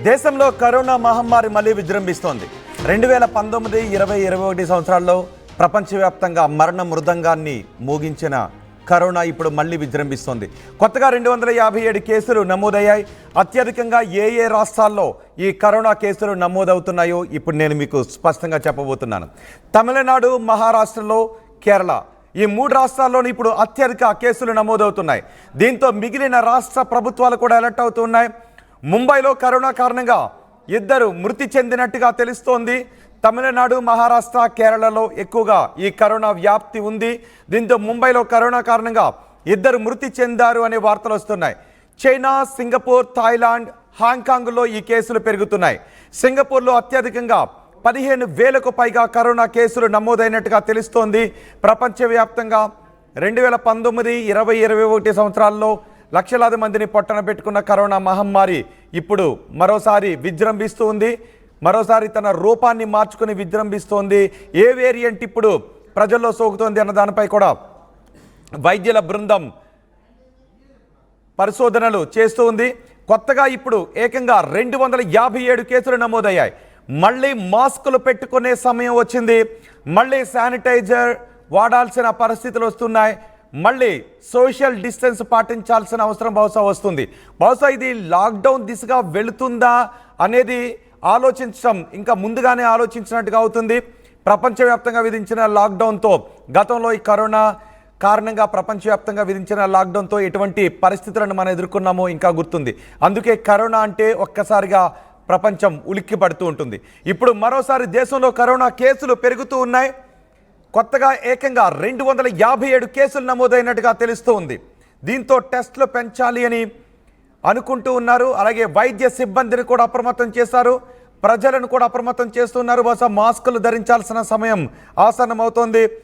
దేశంలో కరోనా మహమ్మారి మళ్లీ విజృంభిస్తోంది. 2019, 20, 21 సంవత్సరాల్లో ప్రపంచవ్యాప్తంగా మరణ మృదంగాన్ని మోగించిన కరోనా ఇప్పుడు మళ్లీ విజృంభిస్తోంది. కొత్తగా 257 కేసులు నమోదయ్యాయి. అత్యధికంగా ఏ రాష్ట్రాల్లో ఈ కరోనా కేసులు నమోదవుతున్నాయో ఇప్పుడు నేను మీకు స్పష్టంగా చెప్పబోతున్నాను. తమిళనాడు, మహారాష్ట్రలో, కేరళ ఈ 3 రాష్ట్రాల్లోని ఇప్పుడు అత్యధిక కేసులు నమోదవుతున్నాయి. దీంతో మిగిలిన రాష్ట్ర ప్రభుత్వాలు కూడా అలర్ట్ అవుతున్నాయి. ముంబైలో కరోనా కారణంగా 2 మృతి చెందినట్టుగా తెలుస్తోంది. తమిళనాడు, మహారాష్ట్ర, కేరళలో ఎక్కువగా ఈ కరోనా వ్యాప్తి ఉంది. దీంతో ముంబైలో కరోనా కారణంగా 2 మృతి చెందారు అనే వార్తలు వస్తున్నాయి. చైనా, సింగపూర్, థాయిలాండ్, హాంకాంగ్లో ఈ కేసులు పెరుగుతున్నాయి. సింగపూర్లో అత్యధికంగా 15,000కు పైగా కరోనా కేసులు నమోదైనట్టుగా తెలుస్తోంది. ప్రపంచవ్యాప్తంగా 2019, 20, 21 సంవత్సరాల్లో లక్షలాది మందిని పొట్టన పెట్టుకున్న కరోనా మహమ్మారి ఇప్పుడు మరోసారి విజృంభిస్తూ ఉంది. మరోసారి తన రూపాన్ని మార్చుకుని విజృంభిస్తోంది. ఏ వేరియంట్ ఇప్పుడు ప్రజల్లో సోకుతోంది అన్న దానిపై కూడా వైద్యుల బృందం పరిశోధనలు చేస్తూ ఉంది. కొత్తగా ఇప్పుడు ఏకంగా 257 కేసులు నమోదయ్యాయి. మళ్ళీ మాస్కులు పెట్టుకునే సమయం వచ్చింది. మళ్ళీ శానిటైజర్ వాడాల్సిన పరిస్థితులు వస్తున్నాయి. మళ్ళీ సోషల్ డిస్టెన్స్ పాటించాల్సిన అవసరం బహుశా వస్తుంది. బహుశా ఇది లాక్డౌన్ దిశగా వెళుతుందా అనేది ఆలోచించడం ఇంకా ముందుగానే ఆలోచించినట్టుగా అవుతుంది. ప్రపంచవ్యాప్తంగా విధించిన లాక్డౌన్తో గతంలో ఈ కరోనా కారణంగా ప్రపంచవ్యాప్తంగా విధించిన లాక్డౌన్తో ఎటువంటి పరిస్థితులను మనం ఎదుర్కొన్నామో ఇంకా గుర్తుంది. అందుకే కరోనా అంటే ఒక్కసారిగా ప్రపంచం ఉలిక్కి పడుతూ ఉంటుంది. ఇప్పుడు మరోసారి దేశంలో కరోనా కేసులు పెరుగుతూ ఉన్నాయి. కొత్తగా ఏకంగా 257 కేసులు నమోదైనట్టుగా తెలుస్తూ ఉంది. దీంతో టెస్టులు పెంచాలి అని అనుకుంటూ ఉన్నారు. అలాగే వైద్య సిబ్బందిని కూడా అప్రమత్తం చేశారు. ప్రజలను కూడా అప్రమత్తం చేస్తున్నారు. బహుశా మాస్కులు ధరించాల్సిన సమయం ఆసన్నమవుతోంది.